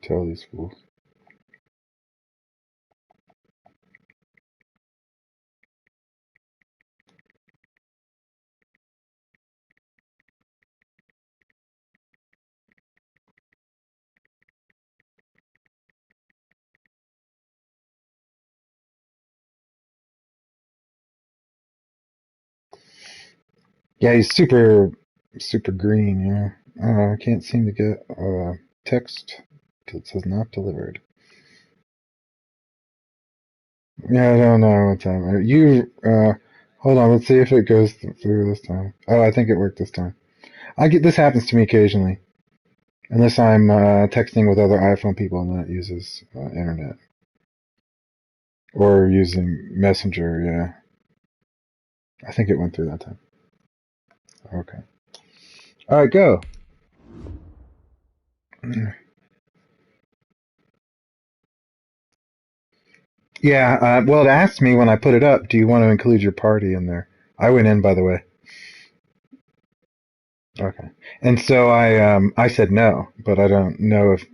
Tell these fools. Yeah, he's super green, yeah. I can't seem to get text that says not delivered. Yeah, I don't know what time. Hold on, let's see if it goes through this time. Oh, I think it worked this time. This happens to me occasionally. Unless I'm texting with other iPhone people and that uses internet. Or using Messenger, yeah. I think it went through that time. Okay. Alright, go. Yeah, well, it asked me when I put it up, do you want to include your party in there? I went in, by the way. Okay. And so I said no, but I don't know if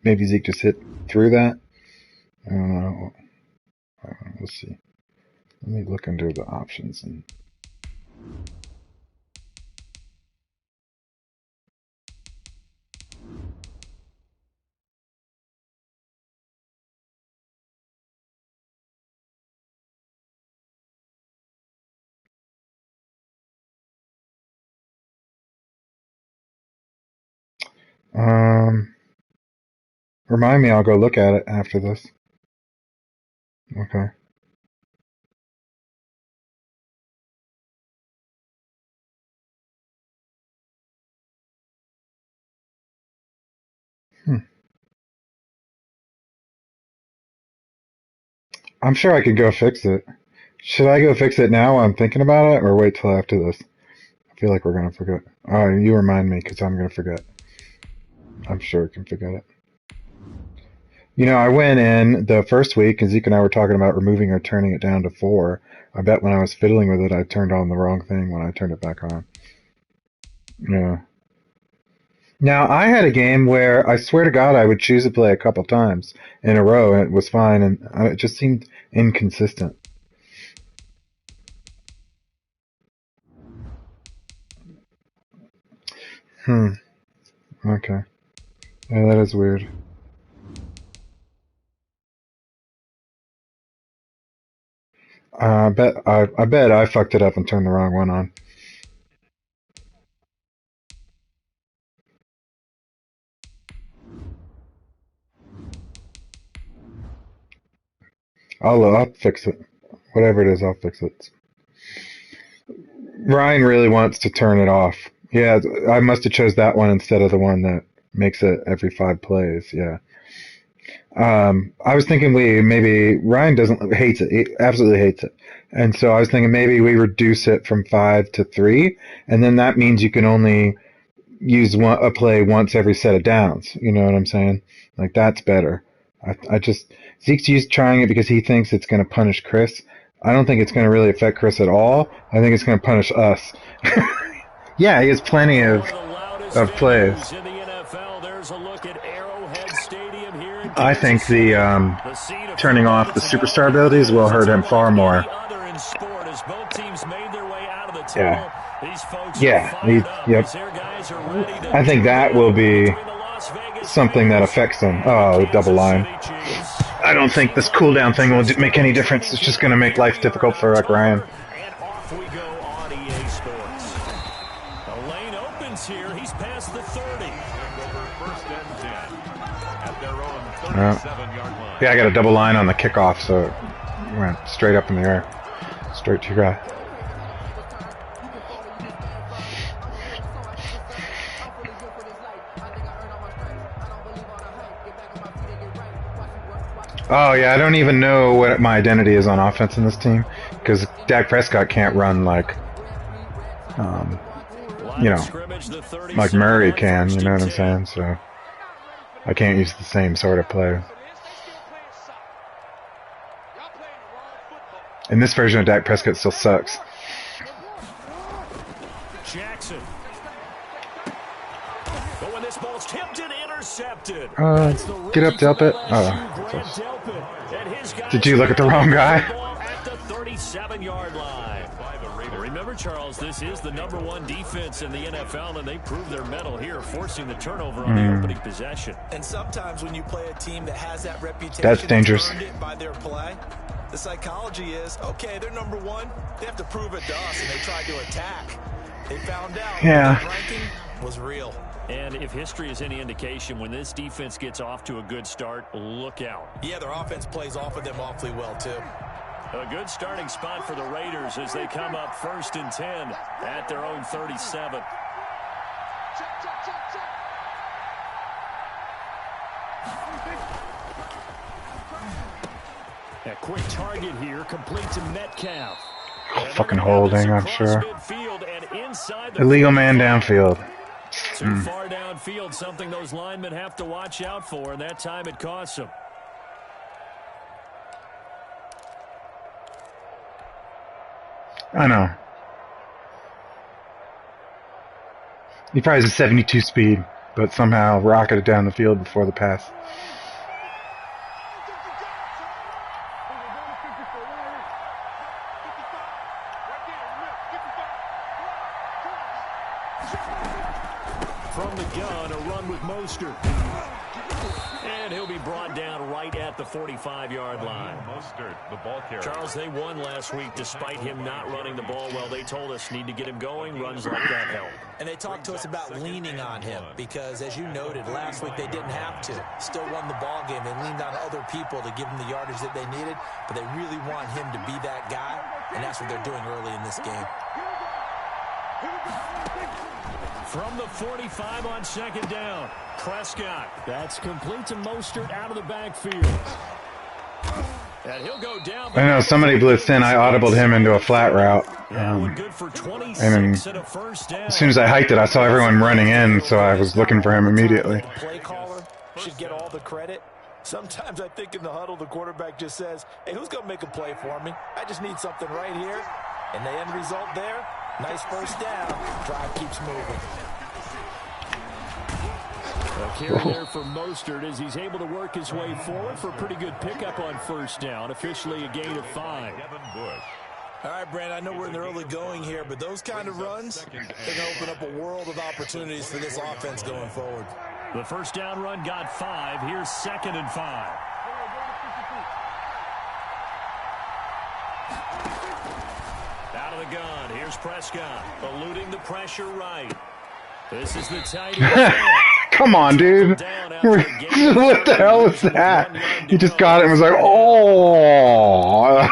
maybe Zeke just hit through that. I don't know. Let's see. Let me look under the options and. Remind me, I'll go look at it after this. Okay. I'm sure I could go fix it. Should I go fix it now while I'm thinking about it, or wait till after this? I feel like we're gonna forget. Oh, you remind me, because I'm gonna forget. I'm sure I can forget it. You know, I went in the first week, and Zeke and I were talking about removing or turning it down to 4. I bet when I was fiddling with it, I turned on the wrong thing when I turned it back on. Yeah. Now, I had a game where I swear to God I would choose to play a couple times in a row, and it was fine, and it just seemed inconsistent. Okay. Yeah, that is weird. I bet I fucked it up and turned the wrong one on. I'll fix it. Whatever it is, I'll fix it. Ryan really wants to turn it off. Yeah, I must have chose that one instead of the one that makes it every 5 plays. Yeah. I was thinking maybe Ryan doesn't hates it. He absolutely hates it. And so I was thinking maybe we reduce it from 5 to 3, and then that means you can only use a play once every set of downs. You know what I'm saying? Like that's better. I just Zeke's used trying it because he thinks it's going to punish Chris. I don't think it's going to really affect Chris at all. I think it's going to punish us. Yeah, he has plenty of plays. I think the turning off the superstar abilities will hurt him far more. Yeah. Yeah. Yep. I think that will be something that affects him. Oh, double line. I don't think this cooldown thing will make any difference. It's just going to make life difficult for Ryan. Yeah, I got a double line on the kickoff, so it went straight up in the air. Straight to your guy. Oh, yeah, I don't even know what my identity is on offense in this team, because Dak Prescott can't run like, like Murray can, you know what I'm saying? So I can't use the same sort of play. And this version of Dak Prescott still sucks. Jackson. Oh, and this ball's tipped and intercepted. Get up, Delpit. Oh. Did you look at the wrong guy? At the 37-yard line. Remember, Charles, this is the #1 defense in the NFL, and they proved their mettle here, forcing the turnover on the opening possession. And sometimes when you play a team that has that reputation, that's dangerous. Earned it by their play, the psychology is, okay, they're #1. They have to prove it to us, and they tried to attack. They found out that ranking was real. And if history is any indication, when this defense gets off to a good start, look out. Yeah, their offense plays off of them awfully well, too. A good starting spot for the Raiders as they come up 1st and 10 at their own 37. A quick target here, complete to Metcalf. Fucking holding, I'm sure. Illegal man downfield. Too far downfield, something those linemen have to watch out for, and that time it costs them. I know. He probably has a 72 speed, but somehow rocketed down the field before the pass. From the gun, a run with Mostert. And he'll be brought down right at the 45-yard line. Mostert, the ball carrier. Charles, they won last week despite him not running the ball well. They told us need to get him going. Runs like that help. And they talked to us about leaning on him because, as you noted, last week they didn't have to. Still won the ball game. They leaned on other people to give them the yardage that they needed, but they really want him to be that guy, and that's what they're doing early in this game. From the 45 on 2nd down, Prescott. That's complete to Mostert out of the backfield. And he'll go down. I know somebody blitzed in. I audibled him into a flat route. And then, as soon as I hiked it, I saw everyone running in, so I was looking for him immediately. The play caller should get all the credit. Sometimes I think in the huddle, the quarterback just says, hey, who's going to make a play for me? I just need something right here. And the end result there, nice first down. Drive keeps moving. A carry there for Mostert as he's able to work his way forward for a pretty good pickup on 1st down. Officially a gain of 5. All right, Brand, I know we're in the early going here, but those kind of runs, they're going to open up a world of opportunities for this offense going forward. The 1st down run got 5. Here's 2nd and 5. Out of the gun. Here's Prescott. Eluding the pressure right. This is the tight end. Come on, dude. What the hell was that? He just got it and was like, oh.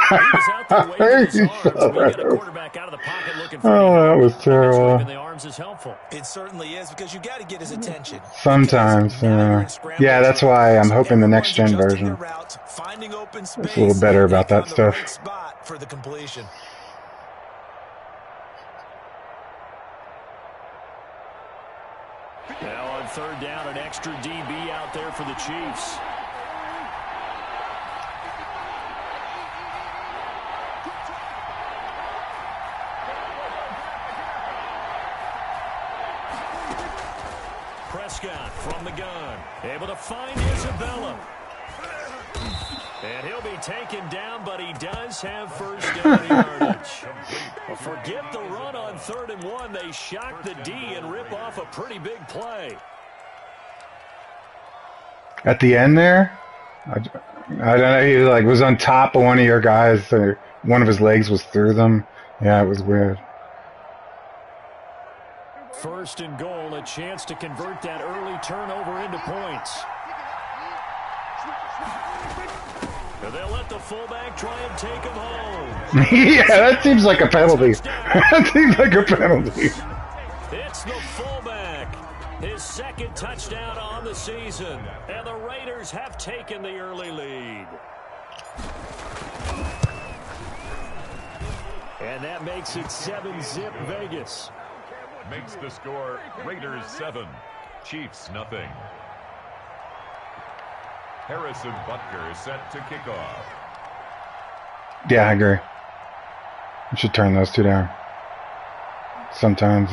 That was terrible. It certainly is because you got to get his attention. Sometimes, yeah, that's why I'm hoping the next gen version is a little better about that stuff. For the completion. Now on 3rd down, an extra DB out there for the Chiefs. Prescott from the gun, able to find Isabella. And he'll be taken down, but he does have 1st down yardage. Well, forget the run on 3rd and 1. They shock the D and rip off a pretty big play. At the end there, I don't know, he was on top of one of your guys. One of his legs was through them. Yeah, it was weird. 1st and goal, a chance to convert that early turnover into points. They'll let the fullback try and take him home. Yeah, that seems like a penalty. That seems like a penalty. It's the fullback. His 2nd touchdown on the season. And the Raiders have taken the early lead. And that makes it 7-zip Vegas. Makes the score Raiders 7, Chiefs nothing. Harrison Butker is set to kick off. Yeah, I agree. You should turn those two down. Sometimes.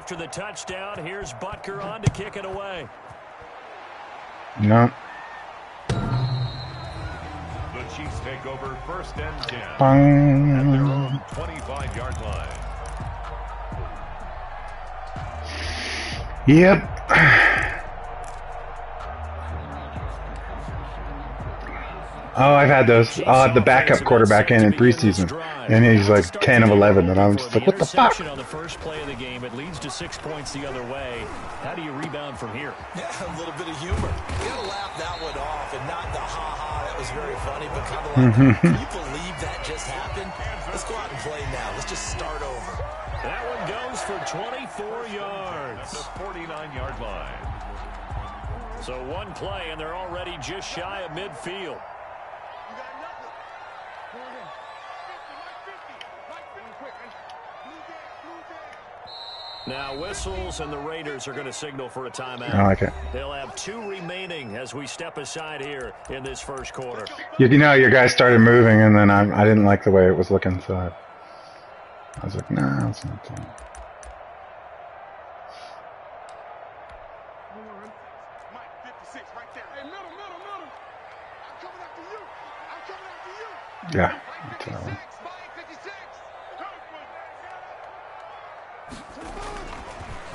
after the touchdown. Here's Butker on to kick it away. No. The Chiefs take over 1st and 10 at Bang. their own 25-yard line. Yep. Oh, I've had those. I'll have the backup quarterback in preseason, and he's like 10 of 11, and I'm just like, what the fuck? On the first play of the game, it leads to 6 points the other way. How do you rebound from here? Yeah, a little bit of humor. You gotta laugh that one off, and not the ha-ha, that was very funny, but kind of like, can you believe that just happened? Let's go out and play now. Let's just start over. That one goes for 24 yards. The 49-yard line. So one play, and they're already just shy of midfield. Now whistles, and the Raiders are going to signal for a timeout. I like it. They'll have 2 remaining as we step aside here in this first quarter. You know, your guy started moving, and then I didn't like the way it was looking, so I was like, nah, it's not that. Yeah.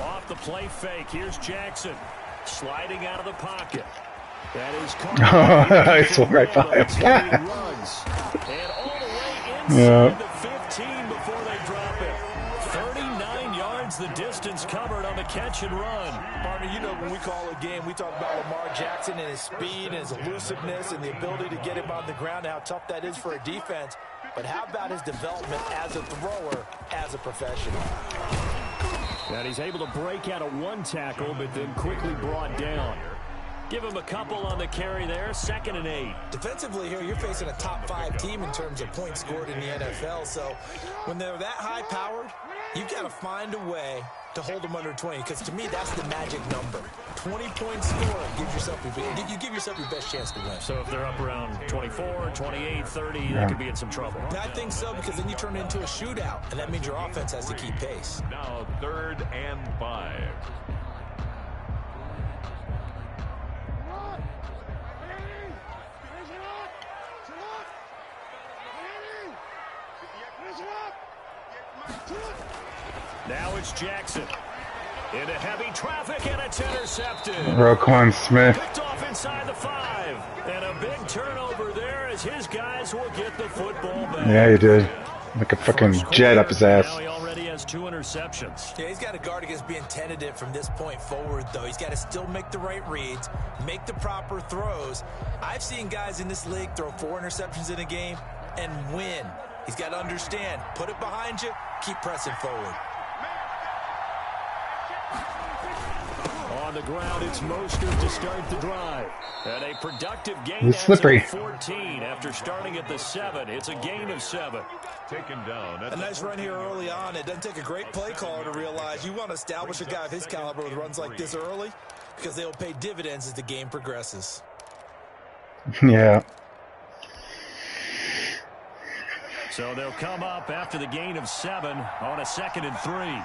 Off the play fake, here's Jackson sliding out of the pocket. That is I saw right by him. And all the way inside the 15 before they drop it. 39 yards the distance covered on the catch and run. Partner, you know when we call a game, we talk about Lamar Jackson and his speed and his elusiveness and the ability to get him on the ground, how tough that is for a defense. But how about his development as a thrower, as a professional? And he's able to break out of one tackle, but then quickly brought down. Give him a couple on the carry there, 2nd and 8. Defensively here, you're facing a top 5 team in terms of points scored in the NFL. So when they're that high-powered, you've got to find a way to hold them under 20, because to me, that's the magic number. 20 points scored, you give yourself your best chance to win. So if they're up around 24, 28, 30, that could be in some trouble. I think so, because then you turn it into a shootout, and that means your offense has to keep pace. Now 3rd and 5. Now it's Jackson. Into heavy traffic, and it's intercepted. Roquan Smith. Picked off inside the 5. And a big turnover there as his guys will get the football back. Yeah, he did. Like a fucking jet up his ass. Now he already has 2 interceptions. Yeah, he's got to guard against being tentative from this point forward, though. He's got to still make the right reads, make the proper throws. I've seen guys in this league throw 4 interceptions in a game and win. He's got to understand, put it behind you, keep pressing forward. On the ground, it's Mostert to start the drive. And a productive gain. He's slippery. 14 after starting at the 7. It's a gain of 7. Taken down. A nice run here early on. It doesn't take a great play caller to realize you want to establish a guy of his caliber with runs like this early, because they will pay dividends as the game progresses. Yeah. So they'll come up after the gain of 7 on a 2nd and 3.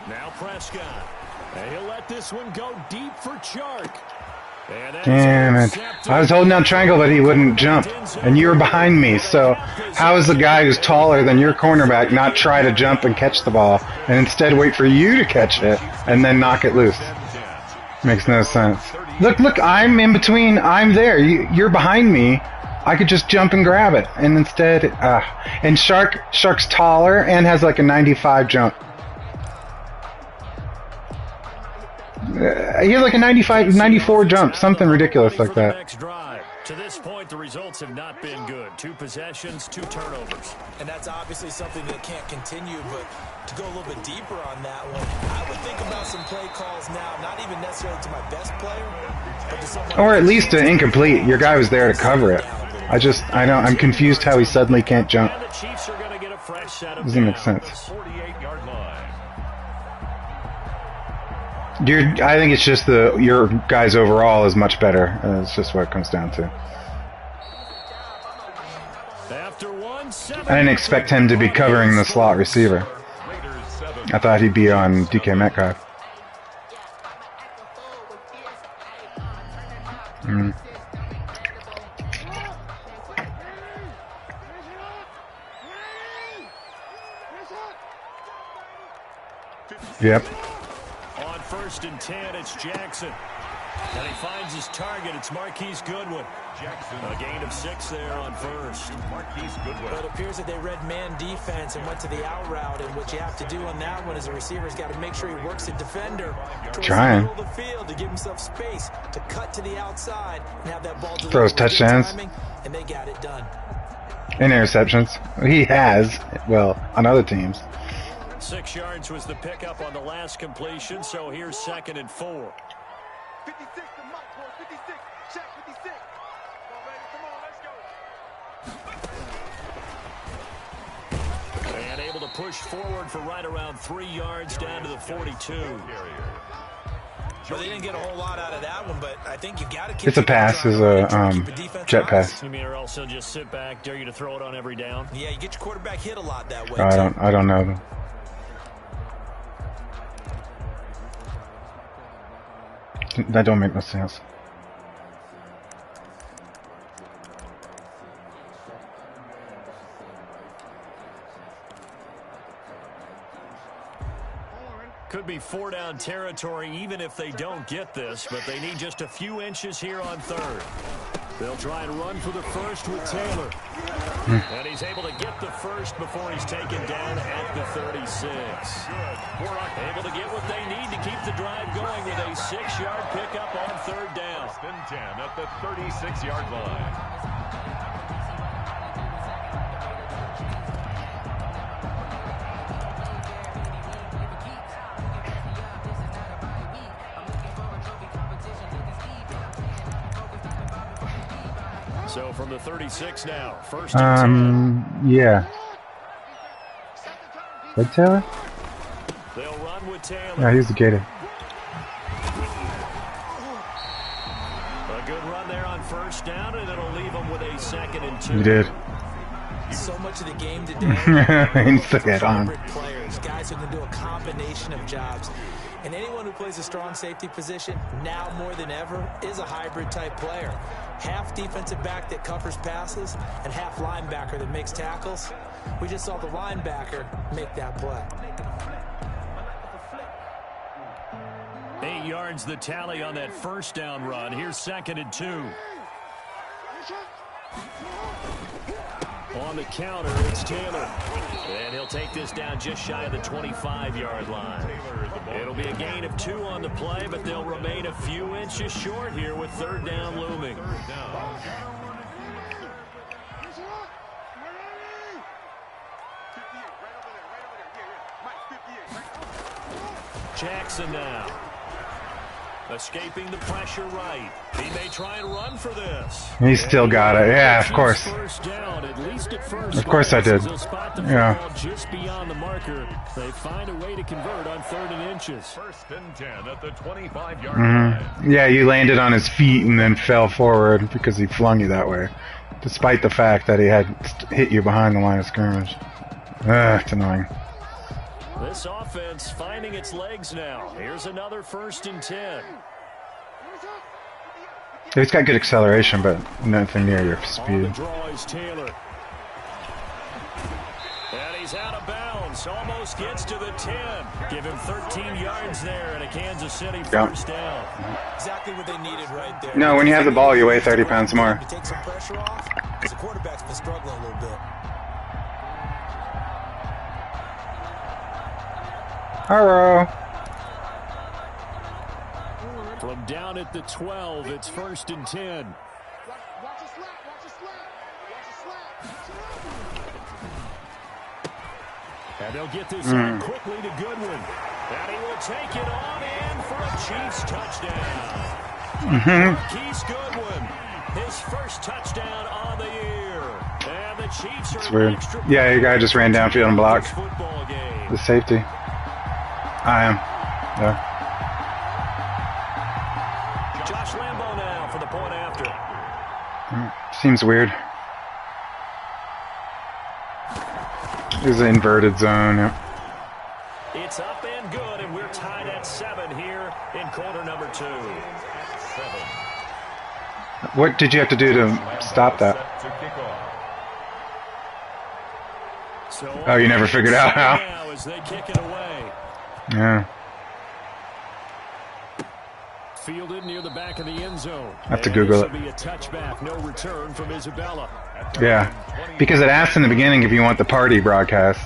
Now Prescott. And he'll let this one go deep for Chark. Damn it. I was holding down triangle, but he wouldn't jump. And you were behind me, so how is the guy who's taller than your cornerback not try to jump and catch the ball, and instead wait for you to catch it and then knock it loose? Makes no sense. Look, I'm in between. I'm there. You're behind me. I could just jump and grab it. And instead, and Shark's taller and has like a 95 jump. He has like a 94 jump, something ridiculous like that. To this point, the results have not been good. 2 possessions, 2 turnovers. And that's obviously something that can't continue, but to go a little bit deeper on that one, I would think about some play calls now, not even necessarily to my best player, but to someone... Or at least an incomplete. Your guy was there to cover it. I'm confused how he suddenly can't jump. And the Chiefs are going to get a fresh set of Doesn't make sense. 48-yard line. I think it's just your guys overall is much better. It's just what it comes down to. I didn't expect him to be covering the slot receiver. I thought he'd be on DK Metcalf. Yep. On 1st and 10, it's Jackson. And he finds his target. It's Marquise Goodwin. Jackson. A gain of 6 there on 1st. Marquise Goodwin. But it appears that they read man defense and went to the out route. And what you have to do on that one as a receiver's got to make sure he works the defender towards the middle of the field to give himself space to cut to the outside and have that ball throws touchdowns. Timing, and they got it done. And interceptions. He has. Well, on other teams. 6 yards was the pickup on the last completion, so here's 2nd and 4. 56 to Mike, 56. Check 56. Come on, baby. Come on, let's go. And able to push forward for right around 3 yards down to the 42. Well, they didn't get a whole lot out of that one, but I think you got to keep it's a pass. It's a jet pass. You mean, or else he'll just sit back, dare you to throw it on every down? Yeah, you get your quarterback hit a lot that way. I don't know. That don't make no sense. Could be 4-down territory even if they don't get this, but they need just a few inches here on 3rd. They'll try and run for the 1st with Taylor. And he's able to get the 1st before he's taken down at the 36. Able to get what they need to keep the drive going with a 6-yard pickup on 3rd down. 1st and 10 at the 36-yard line. So from the 36 now, 1st and 10. Yeah. Is Taylor? They'll run with Taylor. Yeah, he's the gator. A good run there on 1st down, and it'll leave them with a 2nd and 2. You did. So much of the game today. He's the head on. Players, guys who can do a combination of jobs. And anyone who plays a strong safety position, now more than ever, is a hybrid type player. Half defensive back that covers passes and half linebacker that makes tackles. We just saw the linebacker make that play. 8 yards the tally on that 1st down run. Here's 2nd and 2. On the counter, it's Taylor. And he'll take this down just shy of the 25-yard line. It'll be a gain of 2 on the play, but they'll remain a few inches short here with 3rd down looming. Jackson now. Escaping the pressure right. He may try and run for this. He's still got it. Yeah, of course. Down, at least at first. Of course I did. Yeah. Just beyond the marker. They find a way to convert on 3rd and inches. 1st and 10 at the 25-yard line. Yeah, you landed on his feet and then fell forward because he flung you that way. Despite the fact that he had hit you behind the line of scrimmage. It's annoying. This offense finding its legs now. Here's another 1st and 10. He's got good acceleration, but nothing near your speed. On the draw is Taylor. And he's out of bounds. Almost gets to the 10. Give him 13 yards there and a Kansas City 1st down. Exactly what they needed right there. No, when you have the ball, you weigh 30 pounds more. To take some pressure off, because the quarterback's been struggling a little bit. Hello. From down at the 12, it's 1st and 10. And they'll get this out quickly to Goodwin. And he will take it on in for a Chiefs touchdown. Marquise Goodwin, his 1st touchdown on the year. And the Chiefs are It's weird. Yeah, your guy just ran downfield and blocked the safety. I am. Yeah. Seems weird. There's an inverted zone. Yeah. It's up and good, and we're tied at 7 here in quarter number 2. 7. What did you have to do to stop that? So Oh, you never figured out how? now as they kick it away. Yeah. Fielded near the back of the end zone. I have to Google it. This will be a touchback. No return from Isabella. Yeah. Because it asked in the beginning if you want the party broadcast.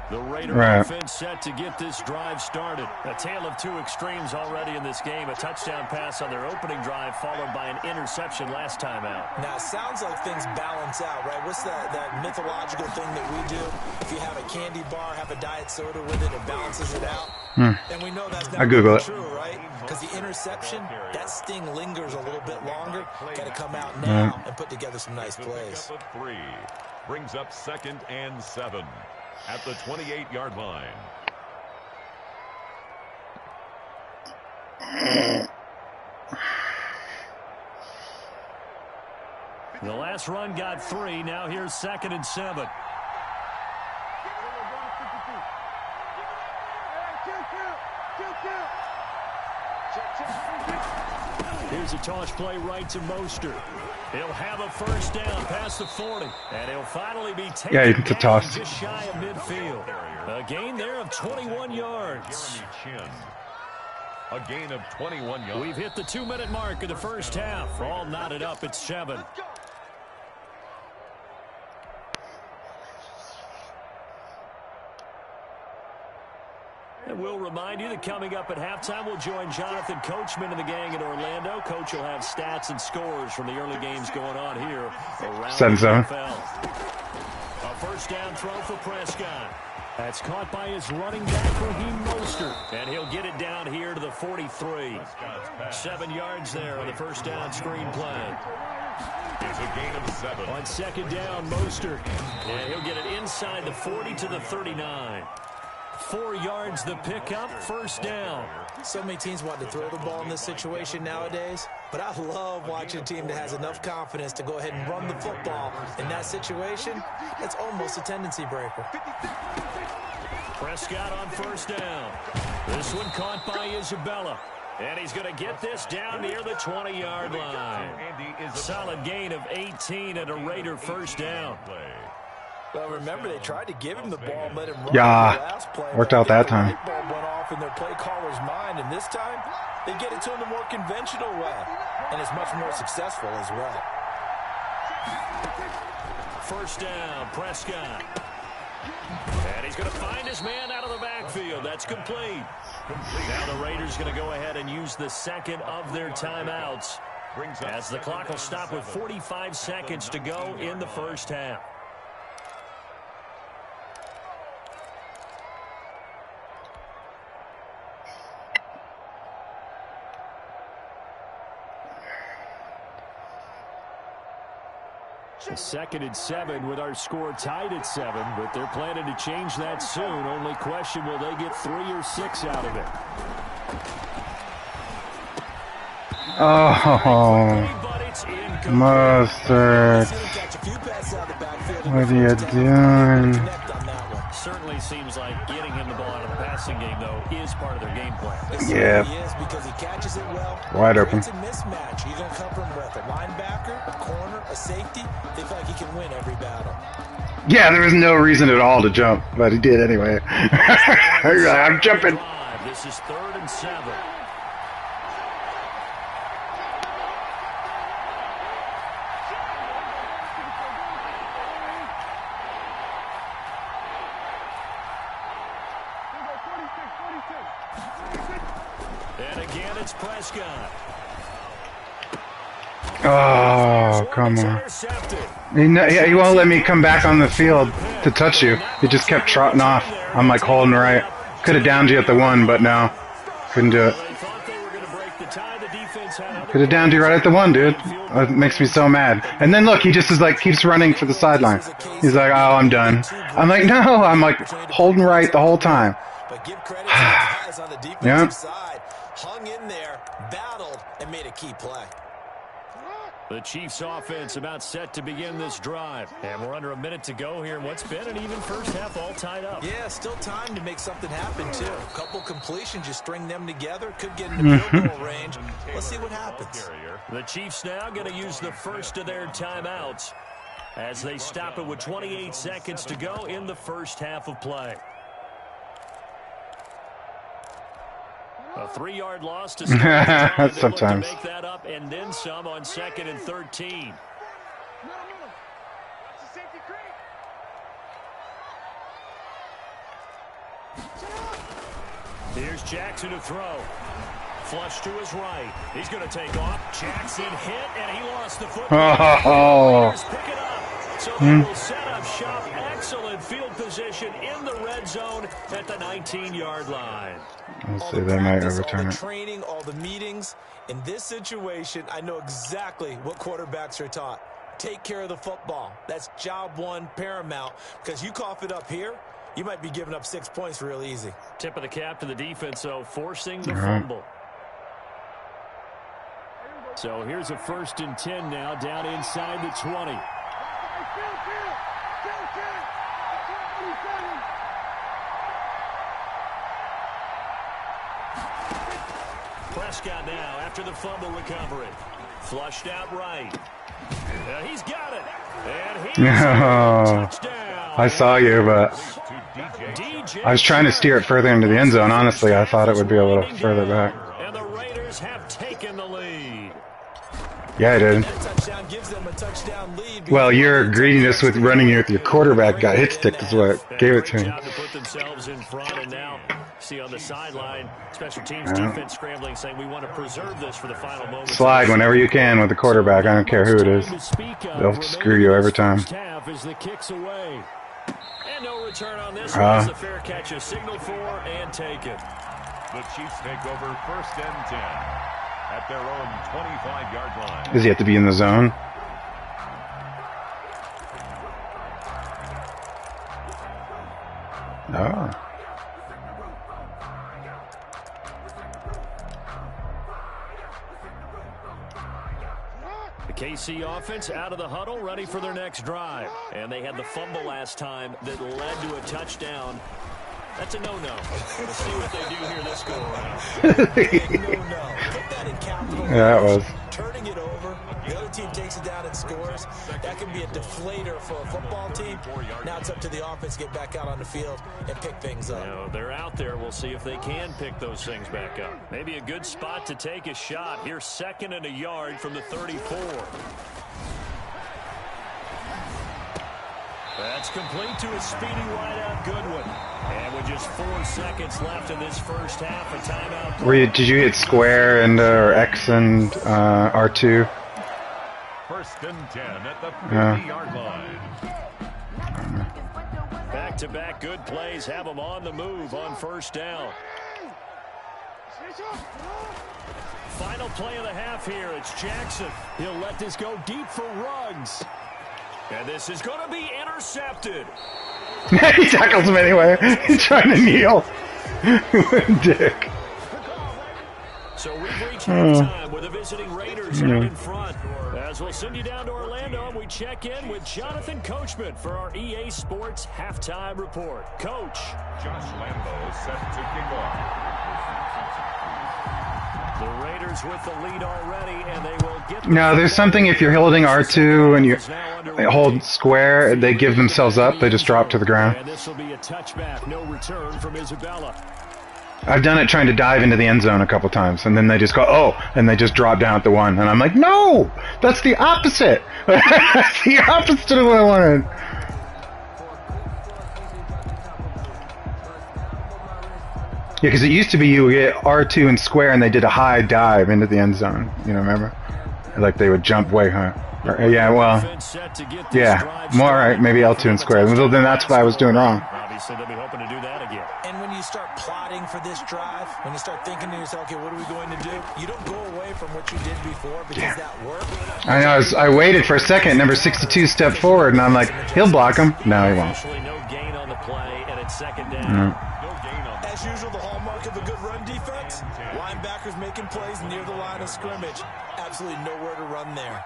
The Raider Right. offense set to get this drive started. A tale of two extremes already in this game. A touchdown pass on their opening drive followed by an interception last time out. Now, it sounds like things balance out, right? What's that mythological thing that we do? If you have a candy bar, have a diet soda with it, it balances it out. And we know that's not Google really it. true, right? Because the interception, that sting lingers a little bit longer. Got to come out now and put together some nice plays. Pickup of 3. Brings up 2nd and 7 at the 28-yard line. The last run got 3. Now here's 2nd and 7. Here's a toss play right to Mostert. He'll have a first down past the 40. And he'll finally be taken Yeah, it's a down toss. just shy of midfield. A gain there of 21 yards. Jeremy Chin. A gain of 21 yards. We've hit the 2-minute mark of the first half. All knotted up at 7. And we'll remind you that coming up at halftime, we'll join Jonathan Coachman and the gang in Orlando. Coach will have stats and scores from the early games going on here around Send the zone. NFL. A first down throw for Prescott. That's caught by his running back, Raheem Mostert. And he'll get it down here to the 43. 7 yards there on the first down screen play. It's a gain of 7. On second down, Mostert. And he'll get it inside the 40 to the 39. 4 yards the pickup, first down. So many teams want to throw the ball in this situation nowadays, but I love watching a team that has enough confidence to go ahead and run the football. In that situation, it's almost a tendency breaker. Prescott on first down. This one caught by Isabella. And he's going to get this down near the 20-yard line. Solid gain of 18 and a Raider first down. Well, remember, they tried to give him the ball and let him run Yeah, the last play. worked out that time. The light bulb went off in their play caller's mind, and this time, they get it to him the more conventional way. And it's much more successful as well. First down, Prescott. And he's going to find his man out of the backfield. That's complete. Now the Raiders going to go ahead and use the second of their timeouts as the clock will stop with 45 seconds to go in the first half. A 2nd and 7 with our score tied at 7, but they're planning to change that soon. Only question, will they get 3 or 6 out of it? Oh, Mostert. What are you doing? Certainly seems like getting him the ball out of the passing game, though, is part of their game plan. Yeah. He is because he catches it well. Wide open. It's a mismatch. He's going to come from with a linebacker, a corner, a safety. They feel like he can win every battle. Yeah, there was no reason at all to jump, but he did anyway. I'm jumping. This is 3rd and 7. And again, it's Prescott. Oh, come on. He won't let me come back on the field to touch you. He just kept trotting off. I'm like holding right. Could have downed you at the 1, but no. Couldn't do it. They thought they were going to break the tie. The defense Could have downed you right at the one, dude. It makes me so mad. And then look, he just is like keeps running for the sideline. He's like, oh, I'm done. I'm like, no, I'm like holding right the whole time. But give credit to the guys on the defensive Yeah. side. Hung in there, battled, and made a key play. The Chiefs offense about set to begin this drive. And we're under a minute to go here in what's been an even first half, all tied up. Yeah, still time to make something happen, too. A couple completions, you string them together, could get into field goal range. Let's see what happens. The Chiefs now going to use the first of their timeouts as they stop it with 28 seconds to go in the first half of play. A 3-yard loss to start. Sometimes. To make that up and then some on 2nd and 13. Here's Jackson to throw. Flush to his right. He's going to take off. Jackson hit, and he lost the football. Oh. Pick it up. So they will set up shop. Excellent field position in the red zone at the 19-yard line. Let's see, they might overturn all the it. training, all the meetings. In this situation, I know exactly what quarterbacks are taught. Take care of the football. That's job one, paramount. Because you cough it up here, you might be giving up 6 points real easy. Tip of the cap to the defense, though, forcing the fumble. So here's a 1st and 10 now, down inside the 20. Prescott now after the fumble recovery. Flushed out right. He's got it. And he's touchdown. I saw you, but I was trying to steer it further into the end zone. Honestly, I thought it would be a little further back. And the Raiders have taken the lead. Yeah, I did. That touchdown gives them a touchdown lead. Well, your greediness with running with your quarterback got hit stick is what gave it to him. To put themselves in front, and now see on the sideline, special teams defense scrambling, saying we want to preserve this for the final moment. Slide whenever you can with the quarterback. I don't care who it is. They'll screw you every time. As the kicks away. And no return on this one. It's a fair catch, a signal for and taken. The Chiefs take over 1st and 10 at their own 25-yard line. Does he have to be in the zone? Oh. The KC offense out of the huddle, ready for their next drive. And they had the fumble last time that led to a touchdown. That's a no-no. We'll see what they do here this go-around. No. Put that in capital. Yeah, it was. Turning it over. The other team takes it down and scores. That can be a deflator for a football team. Now it's up to the offense to get back out on the field and pick things up. You know, they're out there. We'll see if they can pick those things back up. Maybe a good spot to take a shot. Here's 2nd and a yard from the 34. That's complete to a speedy wideout Goodwin. And with just 4 seconds left in this first half, a timeout. Did you hit square and or X and R2? 1st and 10 at the 50-yard line. Back-to-back good plays have them on the move on 1st down. Final play of the half here. It's Jackson. He'll let this go deep for Ruggs. And this is going to be intercepted. He tackles him anyway. He's trying to kneel. Dick. So we've reached halftime with the visiting Raiders out in front. As we'll send you down to Orlando, and we check in with Jonathan Coachman for our EA Sports Halftime Report. Coach. Josh Lambo set to kick off. The Raiders with the lead already, and they will get... No, there's something if you're holding R2 and you hold square, they give themselves up. They just drop to the ground. And this will be a touchback. No return from Isabella. I've done it trying to dive into the end zone a couple times, and then they just go, oh, and they just drop down at the 1. And I'm like, no, that's the opposite. That's the opposite of what I wanted. Yeah, because it used to be you would get R2 and square, and they did a high dive into the end zone. You know, remember? Like they would jump way high. Yeah, well, yeah, more right, maybe L2 and square. Well, then that's what I was doing wrong. so they'll be hoping to do that again. And when you start plotting for this drive, when you start thinking to yourself, okay, what are we going to do? You don't go away from what you did before because that worked. I know. I waited for a second. Number 62 stepped forward, and I'm like, he'll block him. No, he won't. Actually, no gain on the play, and it's second down. As usual, the hallmark of a good run defense, linebackers making plays near the line of scrimmage. Absolutely nowhere to run there.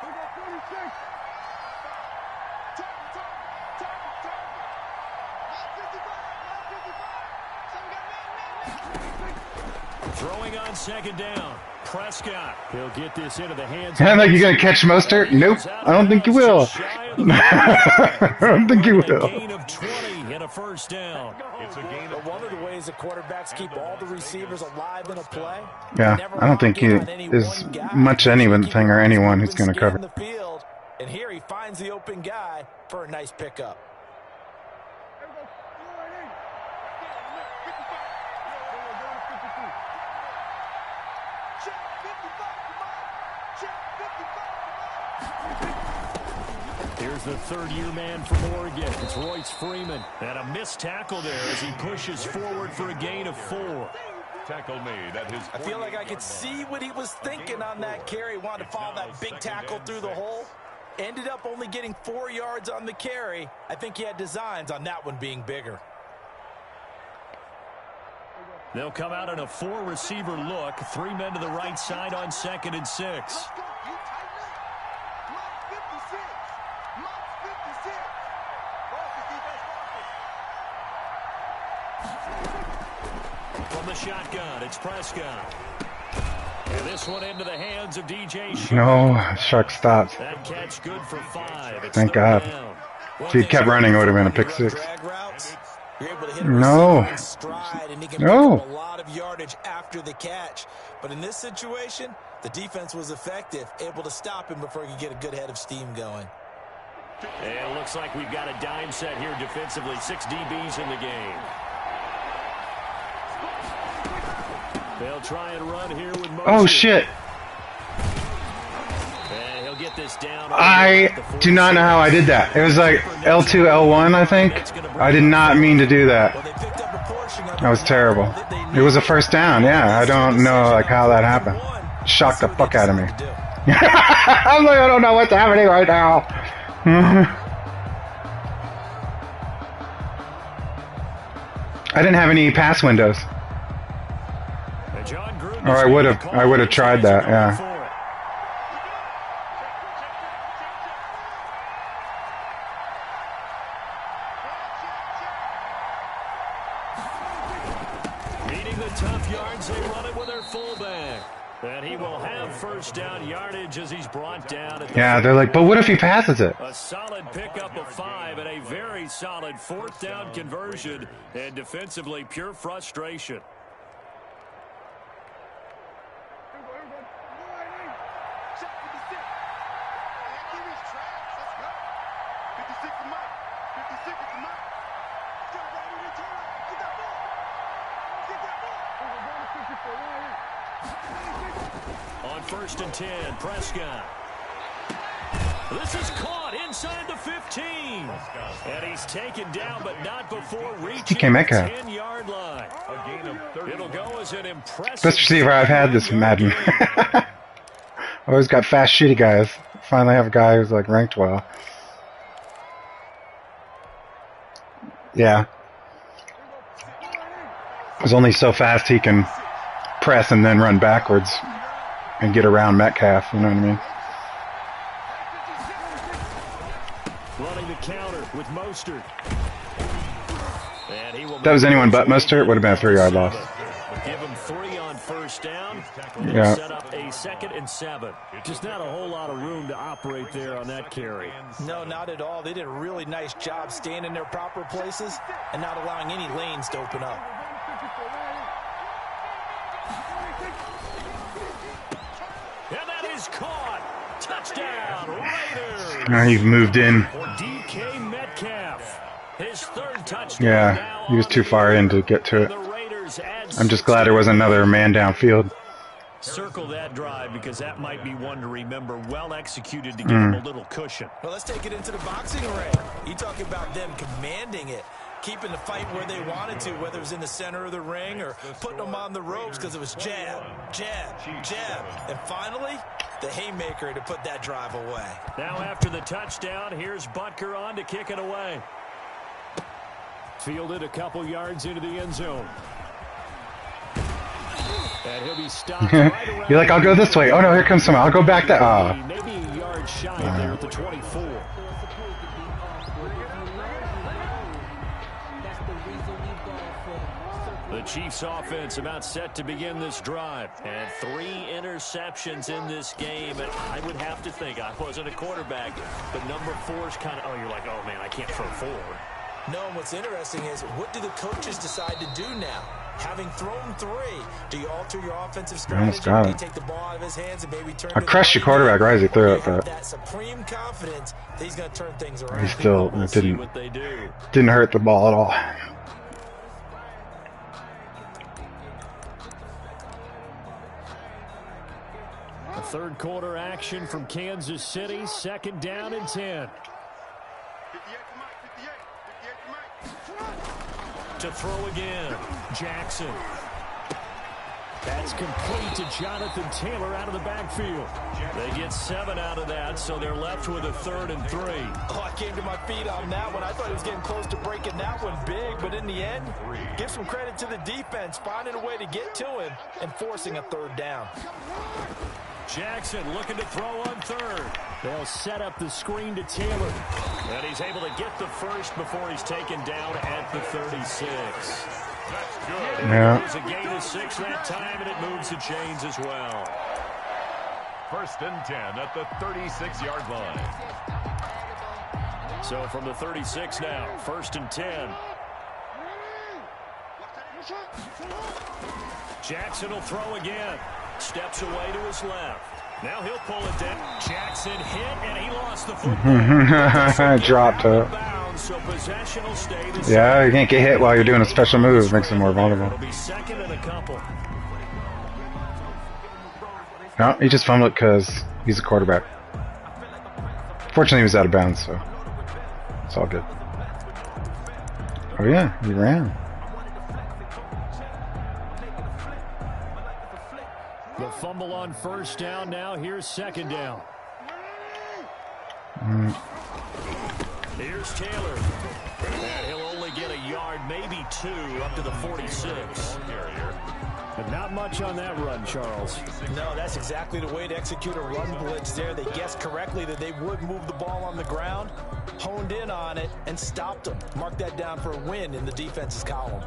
Throwing on second down. Prescott. He'll get this into the hands. I'm like, you gonna catch Mostert? Nope. I don't think you will. I don't think you will. Gain of 20 and a first down. It's a gain of One of the ways the quarterbacks keep all the receivers alive in a play. Yeah, I don't think he is much anything or anyone who's going to cover. The field, and here he finds the open guy for a nice pickup. Here's the third-year man from Oregon. It's Royce Freeman. And a missed tackle there as he pushes forward for a gain of 4. tackle made at his. I feel like I could see what he was thinking on that carry. Wanted to follow that big tackle through the hole. Ended up only getting 4 yards on the carry. I think he had designs on that one being bigger. They'll come out in a 4-receiver look. 3 men to the right side on 2nd and 6. From the shotgun, it's Prescott. And this one into the hands of DJ Shark. No, Shark stopped. That catch good for 5. It's Thank God. down. If he kept running, it would have been a pick 6. You're able to hit a No. receiver in stride, and he can No. pick up a lot of yardage after the catch. But in this situation, the defense was effective, able to stop him before he could get a good head of steam going. And it looks like we've got a dime set here defensively. 6 DBs in the game. They'll try and run here with Mostert. Oh, shit. And he'll get this down. I do not know how I did that. It was like L2, L1, I think. I did not mean to do that. Well, they picked up a portion of That was terrible. It was a first down, yeah. I don't know like how that happened. Shocked the fuck out of me. I'm like, I don't know what's happening right now. I didn't have any pass windows. Or I would have tried that, yeah. Needing the tough yards, they run it with their fullback. And he will have first down yardage as he's brought down. At Yeah, they're like, but what if he passes it? a solid pickup of 5 and a very solid 4th down conversion. And defensively, pure frustration. On 1st and 10, Prescott. This is caught inside the 15. And he's taken down, but not before reaching DK Metcalf. the 10-yard line. A gain of 30. It'll go as an impressive... Best receiver I've had this Madden. I always got fast, shitty guys. Finally have a guy who's like ranked well. Yeah. He's only so fast he can press and then run backwards and get around Metcalf, you know what I mean? Running the counter with Mostert. And he will If that was anyone but Mostert, would have been a 3-yard loss. give him 3 on 1st down. Yeah. Set up a 2nd and 7. Just not a whole lot of room to operate there on that carry. No, not at all. They did a really nice job staying in their proper places and not allowing any lanes to open up. And that is caught. Touchdown, Raiders. Now you've moved in. For DK Metcalf. His 3rd touchdown. Yeah, now he was too far in to get to it. the Raiders add I'm just glad there wasn't another man downfield. Circle that drive because that might be one to remember. Well executed to give him a little cushion. Well, let's take it into the boxing ring. You talk about them commanding it. keeping the fight where they wanted to, whether it was in the center of the ring or putting them on the ropes because it was jab, jab, jab. And finally, the haymaker to put that drive away. Now after the touchdown, here's Butker on to kick it away. Fielded a couple yards into the end zone. And he'll be stopped right around. You're like, I'll go this way. Oh no, here comes someone. I'll go back that. Maybe a yard shy there at the 24. The Chiefs offense about set to begin this drive. And 3 interceptions in this game. And I would have to think, I wasn't a quarterback, but number 4's kind of, you're like, oh man, I can't throw 4. No, and what's interesting is, what do the coaches decide to do now? Having thrown 3, do you alter your offensive strategy? Do you take the ball out of his hands and maybe turn it? I crushed your quarterback right as he threw it, but that supreme confidence that he's going to turn things around. He still didn't hurt the ball at all. A third quarter action from Kansas City. 2nd down and 10. To throw again, Jackson. That's complete to Jonathan Taylor out of the backfield. They get 7 out of that, so they're left with a 3rd and 3. Oh, I came to my feet on that one. I thought he was getting close to breaking that one big, but in the end, give some credit to the defense, finding a way to get to him and forcing a 3rd down. Jackson looking to throw on 3rd. They'll set up the screen to Taylor. And he's able to get the first before he's taken down at the 36. That's good. Yeah. It was a gain of 6 that time, and it moves the chains as well. 1st and 10 at the 36-yard line. So from the 36 now, 1st and 10. Jackson will throw again. Steps away to his left. Now he'll pull it down. Jackson hit, and he lost the football. Dropped it. So possession will stay the Yeah, you can't get hit while you're doing a special move. Makes it more vulnerable. It'll be 2nd and a couple. No, he just fumbled it because he's a quarterback. Fortunately, he was out of bounds, so it's all good. Oh yeah, he ran. The fumble on 1st down. Now here's 2nd down. Here's Taylor. And he'll only get a yard, maybe 2, up to the 46. But not much on that run, Charles. No, that's exactly the way to execute a run blitz there. They guessed correctly that they would move the ball on the ground, honed in on it, and stopped them. Mark that down for a win in the defense's column.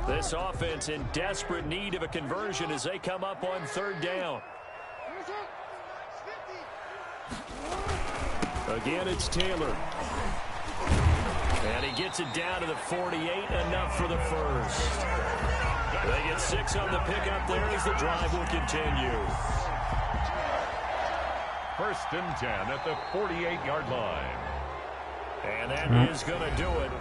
This offense in desperate need of a conversion as they come up on 3rd down. Again, it's Taylor. And he gets it down to the 48, enough for the first. They get 6 on the pickup there as the drive will continue. 1st and 10 at the 48-yard line. And that is going to do it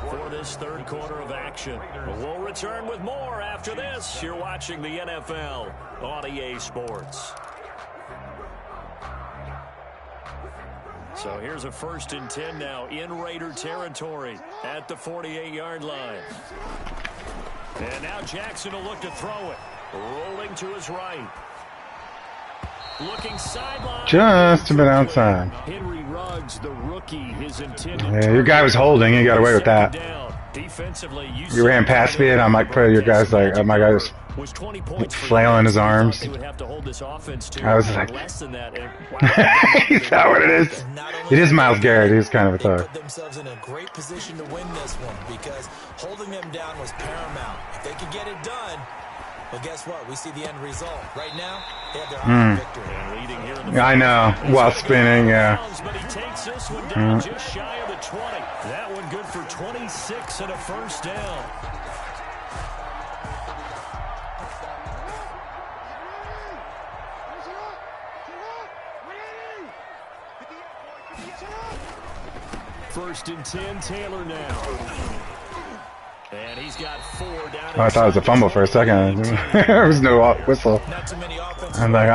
for this 3rd quarter of action. But we'll return with more after this. You're watching the NFL on EA Sports. So here's a 1st and 10 now in Raider territory at the 48-yard line. And now Jackson will look to throw it. Rolling to his right. Looking sideline. Just a bit outside. Henry Ruggs, the rookie, his intended. Yeah, your guy was holding. You got away with that. Defensively, You ran past me, and I'm like, your guy's like, my guy was like flailing his arms. I was like, is that what it is? It is Myles Garrett. He's kind of a thug. Put themselves in a great position to win this one because holding them down was paramount. If they could get it done, well, guess what? We see the end result. Right now, they have their own victory. I know. While spinning, yeah. But he takes this one down just shy of the 20. That one good for 26 and a 1st down. First and 10, Taylor now. And he's got 4 down. Oh, I thought it was a fumble for a second. There was no whistle. I'm like,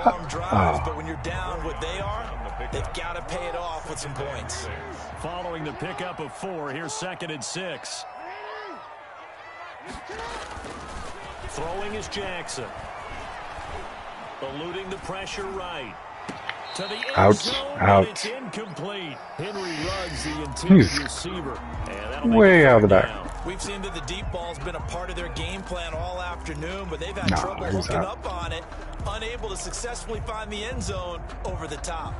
But when you're down what they are, they've got to pay it off off with some points. Following the pickup of 4, here's 2nd and 6. Throwing is Jackson. Eluding the pressure right. To the end zone, and it's incomplete. Henry Ruggs, the intended receiver. And way out of the back. Down. We've seen that the deep ball's been a part of their game plan all afternoon, but they've had trouble hooking up on it, unable to successfully find the end zone over the top.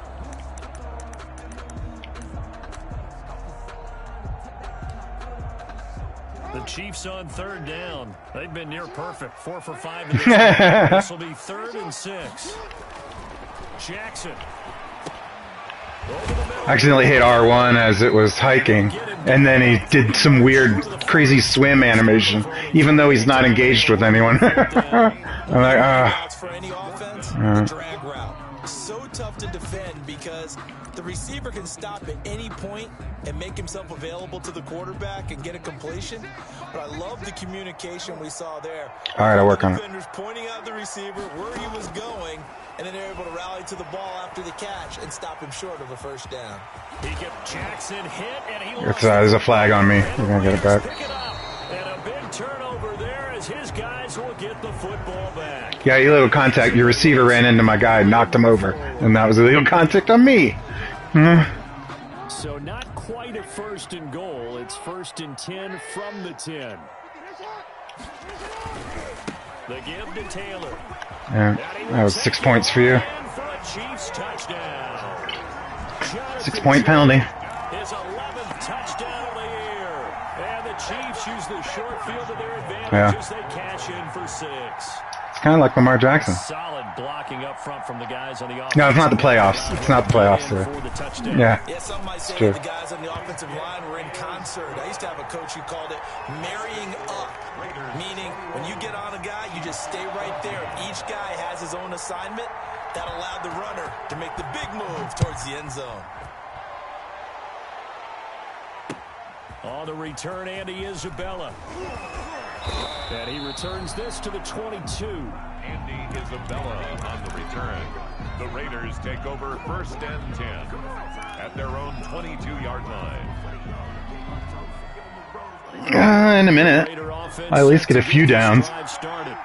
The Chiefs on 3rd down. They've been near perfect. 4 for 5 in this game. This will be 3rd and 6. Jackson. Accidentally hit R1 as it was hiking, and then he did some weird, crazy swim animation, even though he's not engaged with anyone. I'm like, for any offense, the drag route. So tough to defend because the receiver can stop at any point and make himself available to the quarterback and get a completion. But I love the communication we saw there. All right, I'll work on it. Defenders pointing out the receiver where he was going, and then they're able to rally to the ball after the catch and stop him short of a first down. He gets Jackson hit, and he there's a flag on me. We're going to get it back. And a big turnover there as his guys will get the football back. Yeah, illegal contact. Your receiver ran into my guy and knocked him over. And that was illegal contact on me. So not quite a 1st and goal. It's 1st and 10 from the 10. The give to Taylor. Yeah, that was 6 points for you. For a Chiefs touchdown. 6-point penalty. His 11th touchdown of the year. And the Chiefs use the short field to their advantage as they cash in for 6. It's kind of like Lamar Jackson. Solid blocking up front from the guys on the offense. No, it's not the playoffs. It's not the playoffs, sir. Yeah, some might say true. the guys on the offensive line were in concert. I used to have a coach who called it marrying up, meaning when you get on a guy, you just stay right there. Each guy has his own assignment. That allowed the runner to make the big move towards the end zone. On the return, Andy Isabella. And he returns this to the 22. Andy Isabella on the return. The Raiders take over 1st and 10 at their own 22-yard line. In a minute. I at least get a few downs.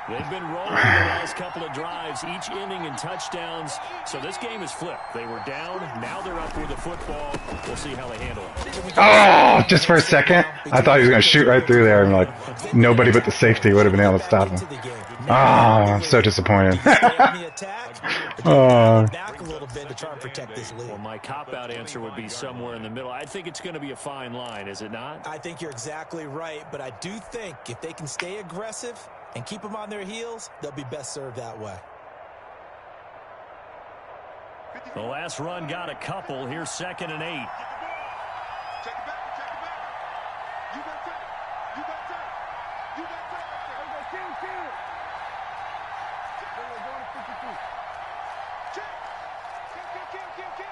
They've been rolling the last couple of drives, each ending in touchdowns. So this game is flipped. They were down, now they're up with the football. We'll see how they handle it. Oh, just for a second. I thought he was going to shoot right through there. And like, nobody but the safety would have been able to stop him. Oh, I'm so disappointed. Oh. Back a little bit to try and protect this lead. Well, my cop-out answer would be somewhere in the middle. I think it's going to be a fine line, is it not? I think you're exactly right, but I do think if they can stay aggressive and keep them on their heels, they'll be best served that way. The last run got a couple. Here's 2nd and 8. Check it back, check it back. You got time. You got time. You got time. Kill. Check. Kill.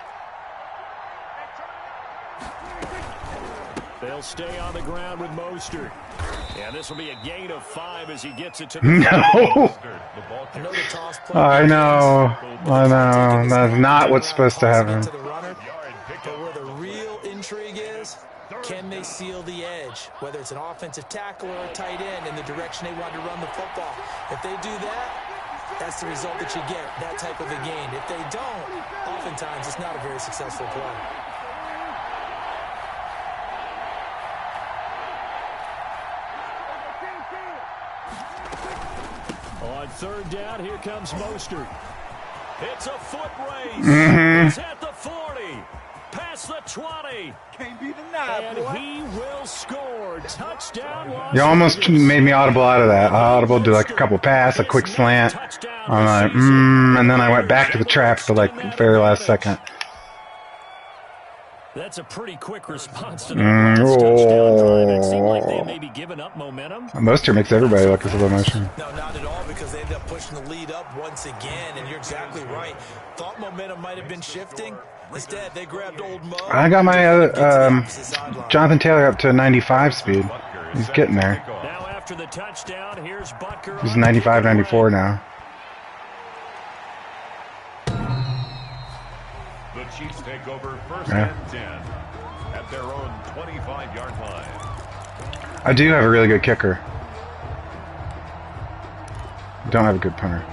They'll stay on the ground with Mostert. And this will be a gain of 5 as he gets it to the No. I know. That's not what's supposed to happen. But where the real intrigue is, can they seal the edge? Whether it's an offensive tackle or a tight end in the direction they want to run the football. If they do that, that's the result that you get, that type of a gain. If they don't, oftentimes it's not a very successful play. On 3rd down, here comes Mostert. It's a foot race. He's at the 40. Past the 20. Can't be denied, and he will score. Touchdown. You almost made me audible out of that. Audible, do like a couple pass, a quick slant. I'm like, and then I went back to the trap for like the very last second. That's a pretty quick response to the touchdown drive. It seemed like they may be giving up momentum. Mostert makes everybody look a slow motion. No, not at all, because they ended up pushing the lead up once again, and you're exactly right. Thought momentum might have been shifting. Instead, they grabbed old Mo. I got my Jonathan Taylor up to 95 speed. He's getting there. Now after the touchdown, here's Butker. He's 95, 94 now. Chiefs take over first and 10 at their own 25-yard line. I do have a really good kicker. Don't have a good punter.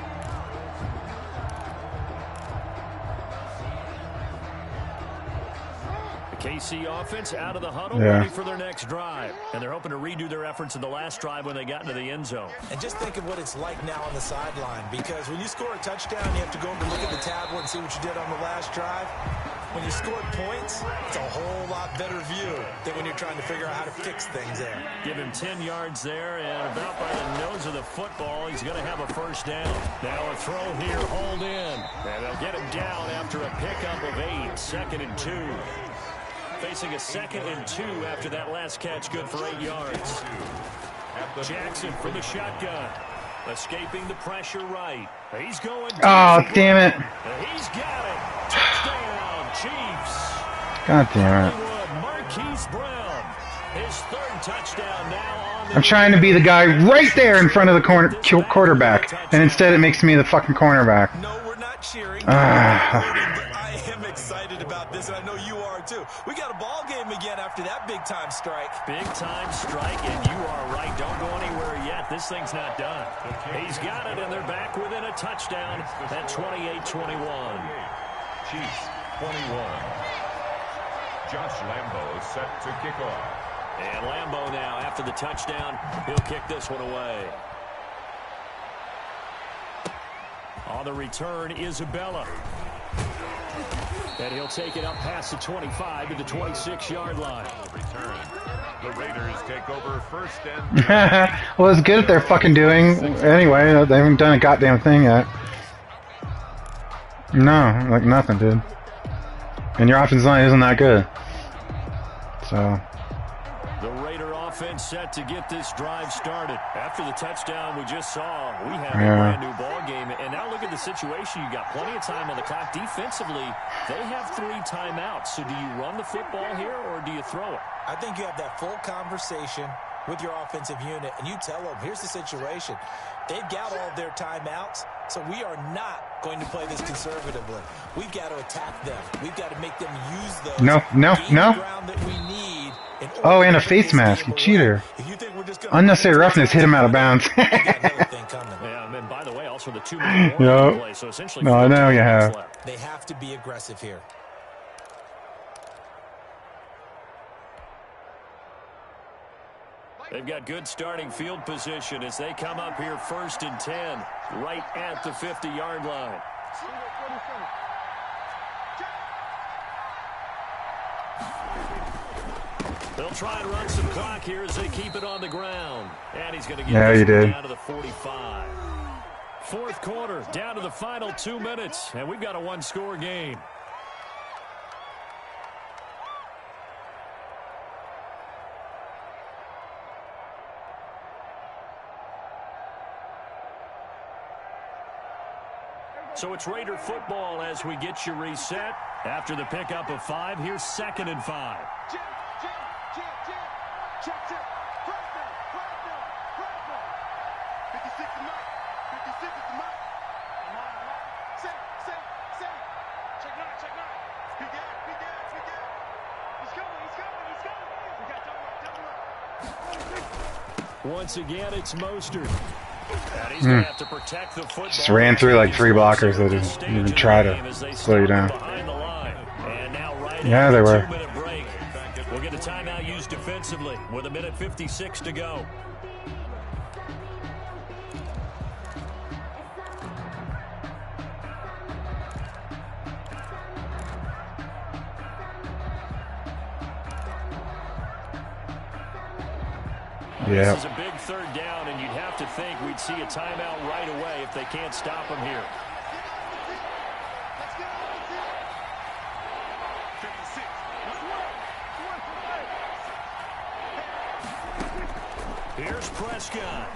KC offense out of the huddle, ready for their next drive. And they're hoping to redo their efforts in the last drive when they got into the end zone. And just think of what it's like now on the sideline, because when you score a touchdown, you have to go over and look at the tablet and see what you did on the last drive. When you scored points, it's a whole lot better view than when you're trying to figure out how to fix things there. Give him 10 yards there, and about by the nose of the football, he's going to have a first down. Now a throw here, hauled in. And they'll get him down after a pickup of 8, 2nd and 2. Facing a 2nd and 2 after that last catch, good for 8 yards. Jackson from the shotgun. Escaping the pressure right. He's going. Oh, damn it. He's got it. Touchdown, Chiefs. God damn it. Marquise Brown. His 3rd touchdown now on the I'm trying to be the guy right there in front of the quarterback, and instead it makes me the fucking cornerback. No, we're not cheering. I am excited about this, and I know you are too. We got a ball game again after that big-time strike. Big-time strike, and you are right. Don't go anywhere yet. This thing's not done. He's got it, and they're back within a touchdown at 28-21. Chiefs 21. Josh Lambo is set to kick off. And Lambo now, after the touchdown, he'll kick this one away. On the return, Isabella. And he'll take it up past the 25 to the 26-yard line. Return. The Raiders take over first and well, it's good if they're fucking doing. Anyway, they haven't done a goddamn thing yet. No, like nothing, dude. And your offensive line isn't that good. So. The Raider offense set to get this drive started. After the touchdown we just saw, we have a brand new ball game. And now look at the situation. You got plenty of time on the clock. Defensively, they have 3 timeouts. So do you run the football here or do you throw it? I think you have that full conversation with your offensive unit, and you tell them, here's the situation. They've got all of their timeouts, so we are not going to play this conservatively. We've got to attack them. We've got to make them use those. No. That we need. Oh, and a face mask, you cheater. Unnecessary roughness hit him out of bounds. Yeah, and by the way, also the 2-minute warning play, so essentially no, I know you have. They have to be aggressive here. They've got good starting field position as they come up here 1st and 10, right at the 50-yard line. They'll try and run some clock here as they keep it on the ground. And he's going to get down to the 45. 4th quarter, down to the final 2 minutes, and we've got a 1-score game. So it's Raider football as we get you reset. After the pickup of 5, here's 2nd and 5. Once again, it's Mostert. And he's going to have to protect the football. Just ran through like 3 blockers that didn't even try to slow you down. Yeah, they were. We'll get a timeout used defensively with 1:56 to go. Yeah. This is a big 3rd down, and you'd have to think we'd see a timeout right away if they can't stop him here. Here's Prescott.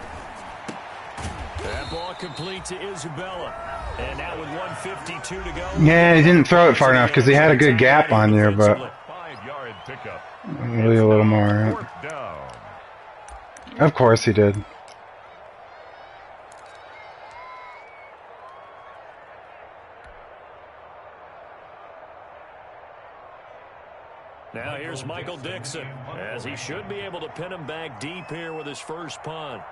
That ball complete to Isabella. And now with 1:52 to go. Yeah, he didn't throw it far enough because he had a good gap on you, but 5-yard pickup. really a little more. 4th down. Of course he did. here's Michael Dixon, as he should be able to pin him back deep here with his first punt.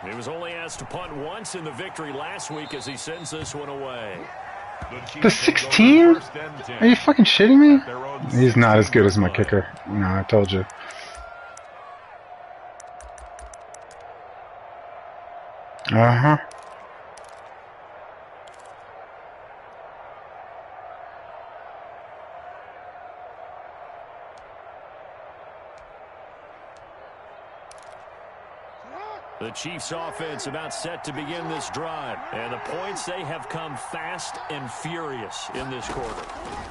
He was only asked to punt once in the victory last week as he sends this one away. The 16? Are you fucking shitting me? He's not as good as my kicker. No, I told you. Uh-huh. The Chiefs offense about set to begin this drive. And the points, they have come fast and furious in this quarter.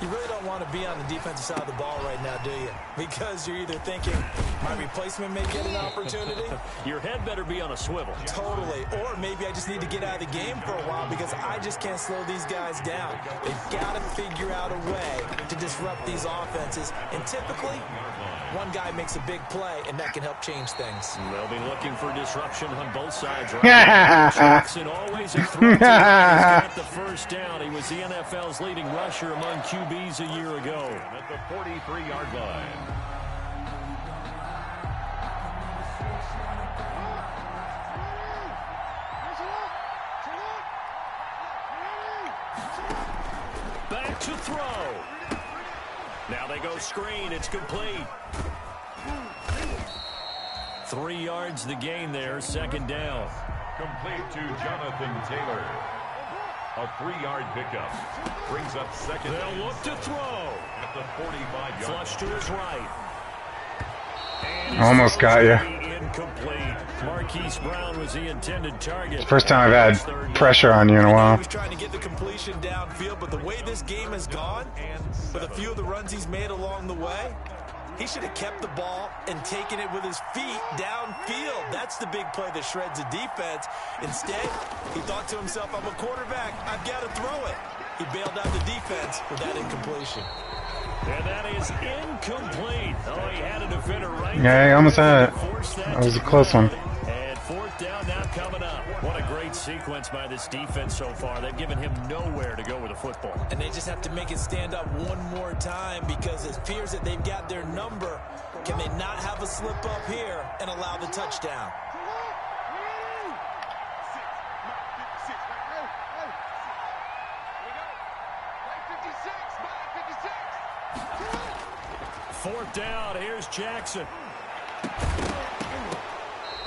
You really don't want to be on the defensive side of the ball right now, do you? Because you're either thinking, my replacement may get an opportunity. Your head better be on a swivel. Totally. Or maybe I just need to get out of the game for a while because I just can't slow these guys down. They've got to figure out a way to disrupt these offenses. And typically, one guy makes a big play, and that can help change things. They'll be looking for disruption on both sides. Right? Jackson always a threat. He's got the first down. He was the NFL's leading rusher among QBs a year ago. At the 43-yard line. Back to throw. Now they go screen. It's complete. 3 yards the gain there. Second down. Complete to Jonathan Taylor. A 3-yard pickup. Brings up second. They'll look to throw. At the 45-yard. Flush to his right. Almost got you. Incomplete. Marquise Brown was the intended target. First time I've had pressure on you in a while. He was trying to get the completion downfield, but the way this game has gone, with a few of the runs he's made along the way, he should have kept the ball and taken it with his feet downfield. That's the big play that shreds the defense. Instead, he thought to himself, I'm a quarterback. I've got to throw it. He bailed out the defense with that incompletion. And that is incomplete. Oh, he had a defender right. Yeah, he almost had it. That was a close one. And fourth down now coming up. What a great sequence by this defense so far. They've given him nowhere to go with the football. And they just have to make it stand up one more time because it appears that they've got their number. Can they not have a slip up here and allow the touchdown? Fourth down, here's Jackson.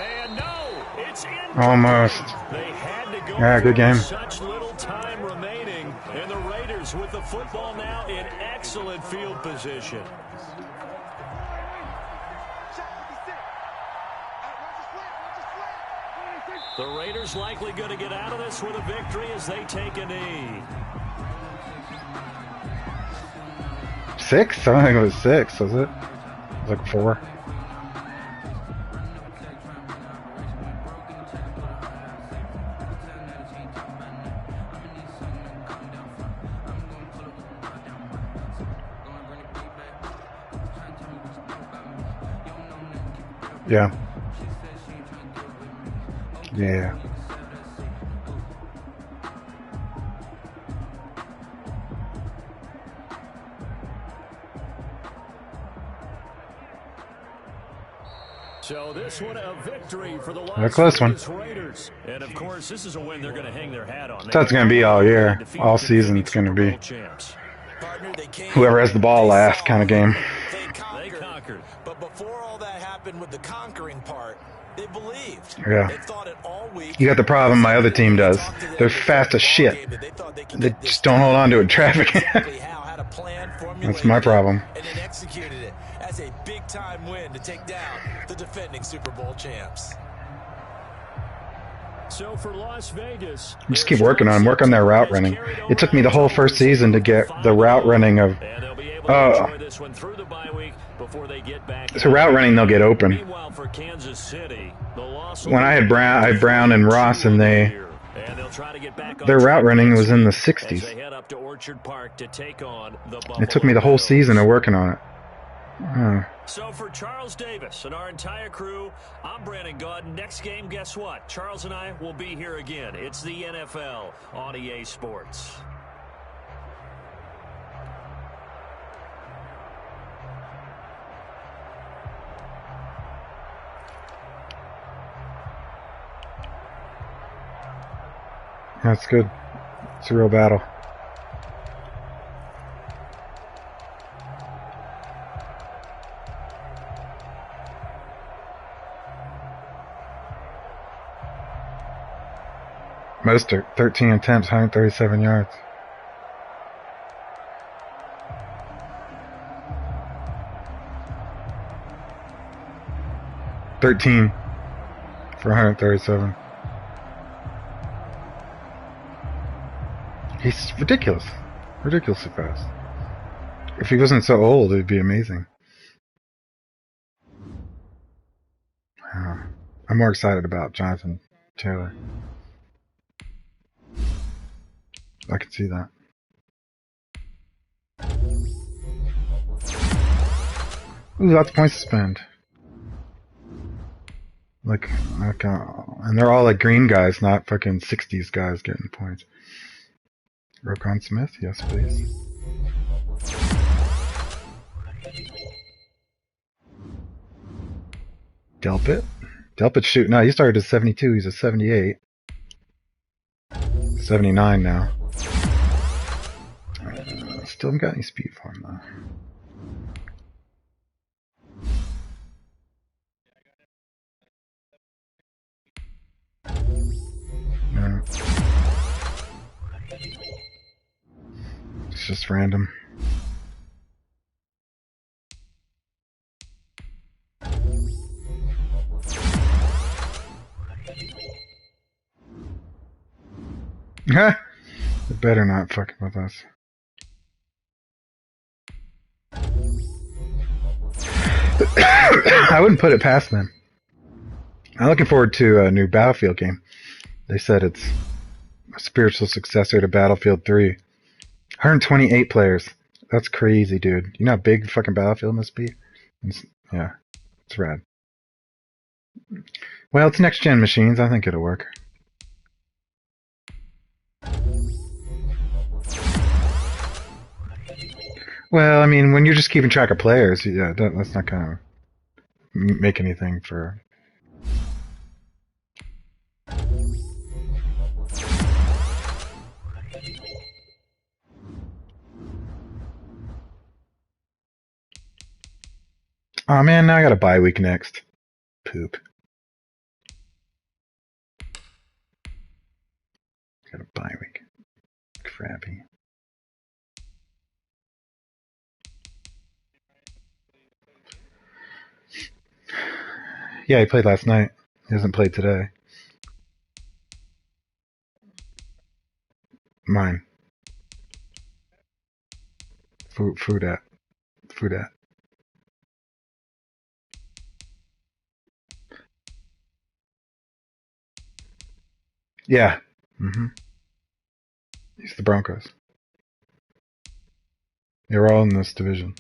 And no, it's in. Almost. They had to go. Yeah, good game. Such little time remaining, and the Raiders with the football now in excellent field position. The Raiders likely going to get out of this with a victory as they take a knee. 6? I don't think it was 6, was it? It was like 4. Yeah. Yeah. So this one a victory for the A close one. Raiders. And of course, this is a win they're going to hang their hat on. That's going to be all year. All season it's going to be. Whoever has the ball last kind of game. They conquered. But before all that happened with the conquering part, they believed. Yeah. They thought it all week. You got the problem my other team does. They're fast as shit. They just don't hold on to it in traffic. That's my problem. And then executed it as a big-time win to take down the defending Super Bowl champs. So for Las Vegas, Just keep working on them. Work on their route running. It took me the whole first season to get the route running of. So route running, they'll get open. When I had Brown and Ross, and their route running was in the 60s. It took me the whole season of working on it. So for Charles Davis and our entire crew, I'm Brandon Gaudin. Next game, guess what? Charles and I will be here again. It's the NFL on EA Sports. That's good. It's a real battle. Mostert, 13 attempts, 137 yards. $13 for 137. He's ridiculous. Ridiculously fast. If he wasn't so old, it'd be amazing. I'm more excited about Jonathan Taylor. I can see that. Ooh, lots of points to spend. Like, and they're all like green guys, not fucking 60s guys getting points. Roquan Smith, yes please. Delpit? Delpit's shooting. No, he started at 72, he's a 78. 79 now. Still haven't got any speed for him though. No. It's just random. They better not fucking with us. I wouldn't put it past them. I'm looking forward to a new Battlefield game. They said it's a spiritual successor to Battlefield 3. 128 players. That's crazy, dude. You know how big fucking Battlefield must be? Yeah, it's rad. Well, it's next-gen machines. I think it'll work. Well, I mean, when you're just keeping track of players, yeah, that's not gonna make anything for... Oh man, now I got a bye week next. Poop. Got a bye week. Crappy. Yeah, he played last night. He hasn't played today. Mine. Food at. Yeah. He's the Broncos. They were all in this division.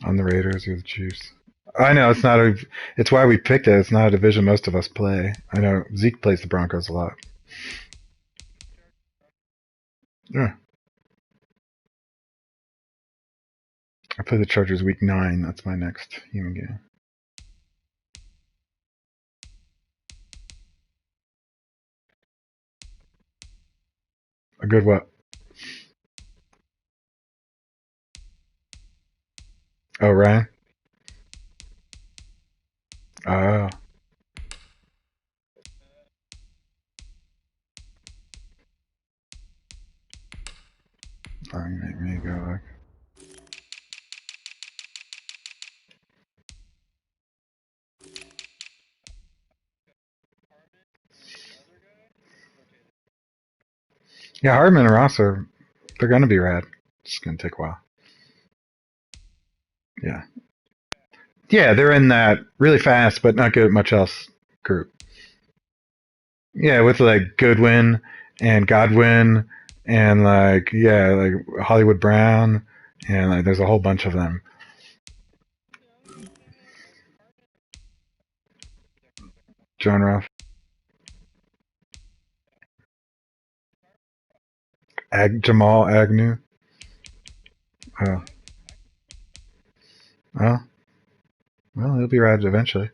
On the Raiders, you're the Chiefs. I know, it's why we picked it. It's not a division most of us play. I know, Zeke plays the Broncos a lot. Yeah. I play the Chargers week 9. That's my next human game. A good what? Oh, Ryan? Oh. Make me go like... Yeah, Hardman and Ross they're gonna be rad. It's gonna take a while. Yeah. Yeah, they're in that really fast but not good at much else group. Yeah, with like Goodwin and Godwin and like Hollywood Brown and like there's a whole bunch of them. John Ruff. Jamal Agnew. Oh. Well, he'll be rad eventually.